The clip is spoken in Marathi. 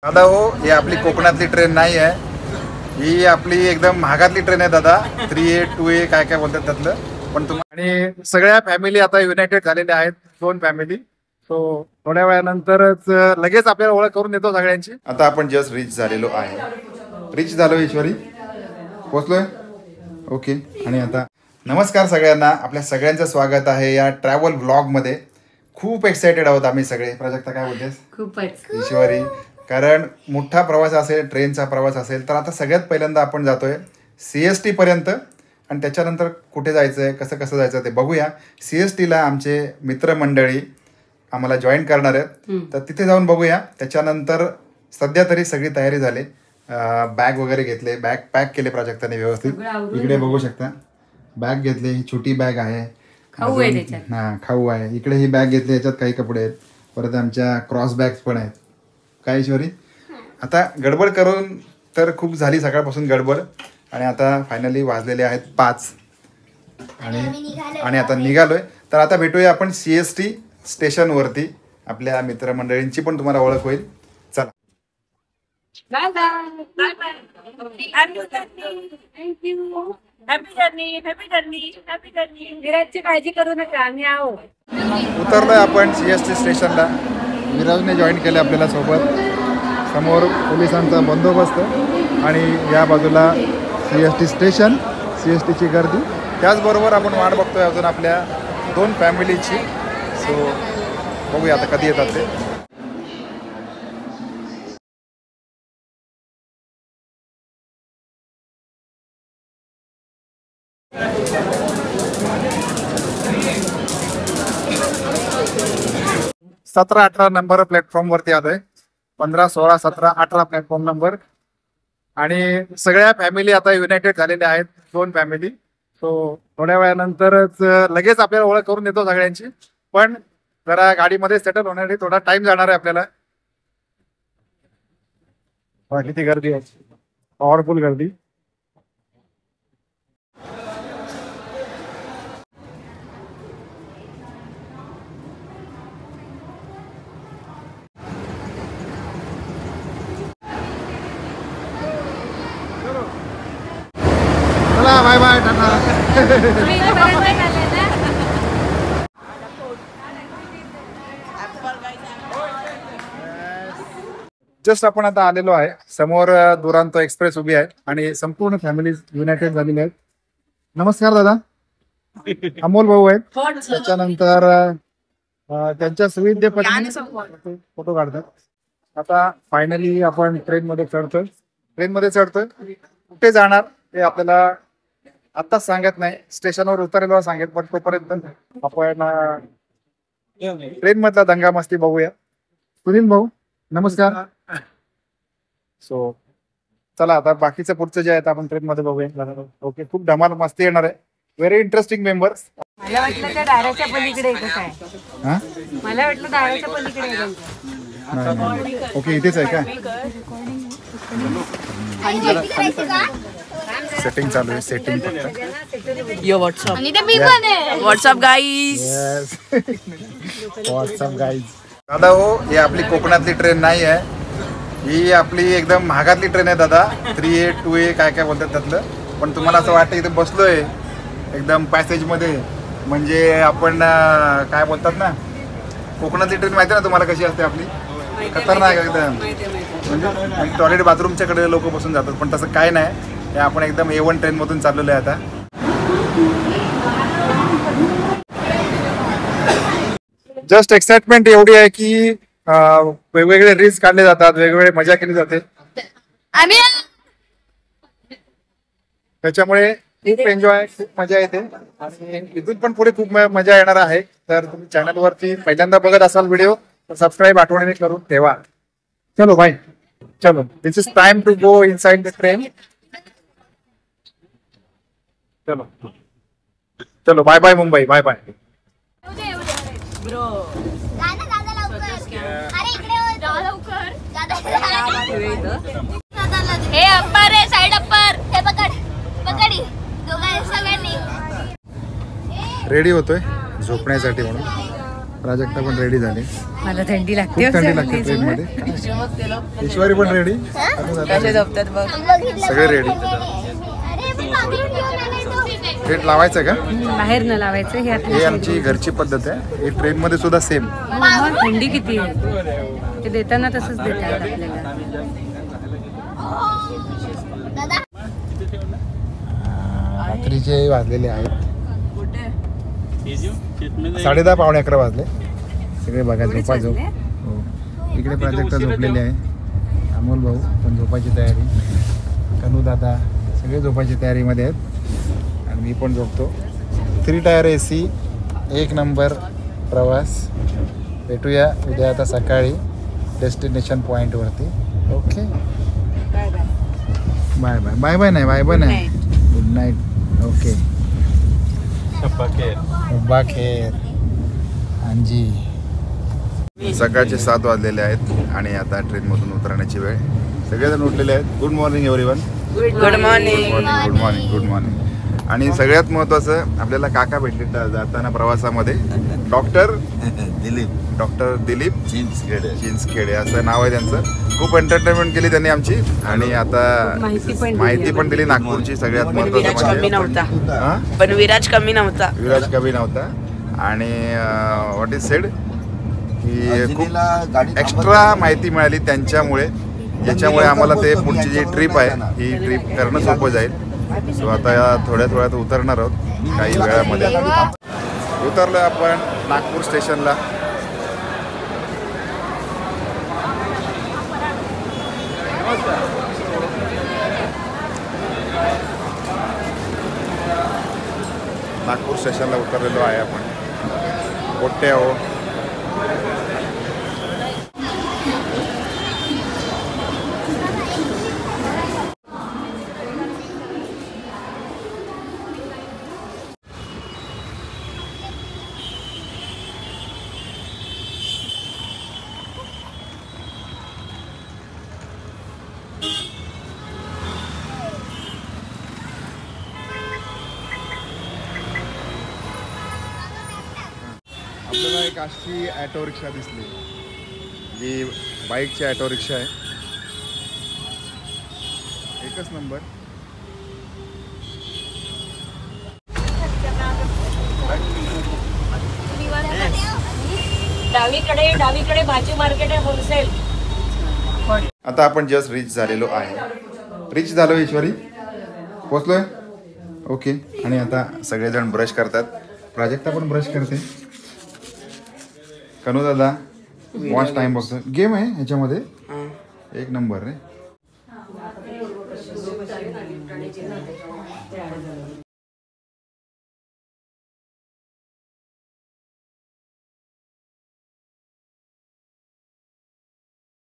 दादा हो, ही आपली कोकणातली ट्रेन नाही आहे, ही आपली एकदम महागातली ट्रेन आहे दादा. 3A 2A काय काय बोलतात त्यातलं. पण आणि सगळ्या फॅमिली आता युनायटेड झालेल्या आहेत, 2 फॅमिली. सो थोड्या वेळानंतरच लगेच आपल्याला ओळख करून देतो सगळ्यांची. आता आपण जस्ट रिच झालेलो आहे. रिच झालो ईश्वरी, पोचलोय. ओके. आणि आता नमस्कार सगळ्यांना, आपल्या सगळ्यांचं स्वागत आहे या ट्रॅव्हल व्लॉगमध्ये. खूप एक्सायटेड आहोत आम्ही सगळे. प्राजक्ता काय बोलतेस? खूपच ईश्वरी, कारण मोठा प्रवास असेल, ट्रेनचा प्रवास असेल, तर आता सगळ्यात पहिल्यांदा आपण जातोय CST पर्यंत. आणि त्याच्यानंतर कुठे जायचं आहे, कसं कसं जायचं ते बघूया. CSTला आमचे मित्रमंडळी आम्हाला जॉईन करणार आहेत, तर तिथे जाऊन बघूया. त्याच्यानंतर सध्या तरी सगळी तयारी झाली, बॅग वगैरे घेतले, बॅग पॅक केले प्राजक्ताने व्यवस्थित. इकडे बघू शकता बॅग घेतली, ही छोटी बॅग आहे, खाऊ आहे. इकडे ही बॅग घेतली, याच्यात काही कपडे आहेत. परत आमच्या क्रॉस बॅग्स पण आहेत. काय ईश्वरी, आता गडबड करून तर खूप झाली सकाळपासून गडबड. आणि आता फायनली वाजलेले आहेत 5 आणि आता निघालोय. तर आता भेटूया आपण CST स्टेशनवरती. आपल्या मित्रमंडळींची पण तुम्हाला ओळख होईल. चला. काळजी करू नका, आम्ही आहोत. उतरलोय आपण CST स्टेशनला. विराजने जॉईन केले आपल्याला सोबत. समोर पोलिसांचा बंदोबस्त आणि या बाजूला CST स्टेशन, CSTची गर्दी. त्याचबरोबर आपण वाट बघतोय अजून आपल्या 2 फॅमिलीची. सो बघूया आता कधी येतात ते. सतरा 18 नंबर प्लॅटफॉर्म वरती आलोय. 15 16 17 18 प्लॅटफॉर्म नंबर. आणि सगळ्या फॅमिली आता युनायटेड झालेल्या आहेत, 2 फॅमिली. सो थोड्या वेळानंतरच लगेच आपल्याला ओळख करून देतो सगळ्यांची. पण जरा गाडीमध्ये सेटल होण्यासाठी थोडा टाइम जाणार आहे आपल्याला. किती गर्दी आहे, पॉवरफुल गर्दी. चला बाय बाय, टाटा. जस्ट आपण आता आलेलो आहे. समोर दुरांतो एक्सप्रेस उभी आहे आणि संपूर्ण फॅमिली युनायटेड झालेली आहेत. नमस्कार दादा. अमोल भाऊ आहेत. त्याच्यानंतर त्यांच्या सुविधे पत्नी फोटो काढतात. आता फायनली आपण ट्रेनमध्ये चढतोय. कुठे जाणार ते आपल्याला आत्ताच सांगत नाही, स्टेशनवर उतरलेलो सांगेल. पण तोपर्यंत आपण ट्रेन मधला दंगा मस्ती बघूया. सुनील भाऊ नमस्कार. सो चला आता बाकीचं पुढचं जे आहे आपण ट्रेन मध्ये बघूया. ओके, खूप धमाल मस्ती येणार आहे. Very interesting members. मला वाटलं त्या दाराच्या पलीकडे येतं काय. मला वाटलं दाराच्या पलीकडे येतं. ओके, इथेच आहे का? सेटिंग चालू आहे, सेटिंग. WhatsApp guys. दादा हो, ही आपली कोकणातली ट्रेन नाही आहे, ही आपली एकदम महागातली ट्रेन आहे दादा. 3A 2A काय काय बोलतात त्यातलं. पण तुम्हाला असं वाटतं इथे बसलोय एकदम पॅसेजमध्ये, म्हणजे आपण काय बोलतात ना, कोकणातली ट्रेन माहिती ना तुम्हाला कशी असते आपली, खतरनाक एकदम. म्हणजे टॉयलेट बाथरूमच्याकडे लोक बसून जातात, पण तसं काय नाही. हे आपण एकदम A1 ट्रेन मधून चाललेलो आहे आता. जस्ट एक्साइटमेंट एवढी आहे की वेगवेगळे रील्स काढले जातात, वेगवेगळे मजा केली जाते. त्याच्यामुळे खूप एन्जॉय, खूप मजा येते. आणि इथून पण पुढे खूप मजा येणार आहे. तर तुम्ही चॅनलवरती पहिल्यांदा बघत असाल व्हिडिओ तर सबस्क्राईब आठवणीने करून ठेवा. चलो भाई, चलो. This is time to go inside the train. चलो चलो, bye bye Mumbai, bye bye. हे अप्पर आहे, साइड अप्पर. हे पकडी दोघांनी सगळ्यांनी. रेडी होतोय झोपण्यासाठी म्हणून. प्राजक्ता पण रेडी झाले. मला थंडी खूप लागते थंडी लागते ट्रेन मध्ये. ईश्वरी पण रेडी. सगळे रेडी. थेट लावायचं का? बाहेर न लावायचं हे हे आमची घरची पद्धत आहे. ही ट्रेन मध्ये सुद्धा सेम. थंडी किती आहे ते देताना तसंच देतात आपल्याला. रात्रीचे वाजलेले आहेत 10:30 पावणे 11 वाजले. सगळे बघा झोपा झोप. हो इकडे प्राजक्ता झोपलेले आहे. अमोल भाऊ पण झोपायची तयारी. कनू दादा सगळे झोपायची तयारीमध्ये आहेत आणि मी पण झोपतो. 3 टायर AC 1 नंबर प्रवास. भेटूया उद्या आता सकाळी डेस्टिनेशन पॉईंटवरती. Okay bye bye. Bye bye नाही बाय बाय नाही. Good night. ओके शब्बा खेर अंजी. सकाळचे 7 वाजलेले आहेत आणि आता ट्रेनमधून उतरण्याची वेळ. सगळेजण उठलेले आहेत. Good morning everyone. Good morning. Good morning. Good morning. आणि सगळ्यात महत्त्वाचं आपल्याला काका भेटले जाताना प्रवासामध्ये. डॉक्टर दिलीप चिंचखेडे असं नाव आहे त्यांचं. खूप एंटरटेनमेंट केली त्यांनी आमची आणि आता माहिती पण दिली नागपूरची. सगळ्यात महत्त्वाचं पण विराज कमी नव्हता. आणि व्हॉट इज सेड की खूप एक्स्ट्रा माहिती मिळाली त्यांच्यामुळे, ज्याच्यामुळे आम्हाला ते पुढची जी ट्रिप आहे ही ट्रिप करणं सोपं जाईल. सो आता थोड्या थोड्यात उतरणार आहोत काही वेळामध्ये. उतरलो आपण नागपूर स्टेशनला. नागपूर स्टेशनला उतरलेलो आहे आपण. कोठे आहो? आपल्याला एक अशी ॲटो रिक्षा दिसली जी बाईकची ॲटो रिक्षा आहे. एकच नंबर. डावीकडे भाजी मार्केट आहे होलसेल. आता आपण जस्ट रिच झालेलो आहे. रिच झालो ईश्वरी. पोचलोय. ओके. आणि आता सगळेजण ब्रश करतात. प्राजक्ता पण ब्रश करते. कनू दादा वॉच टाइम बघतो. गेम आहे ह्याच्यामध्ये. एक नंबर रे.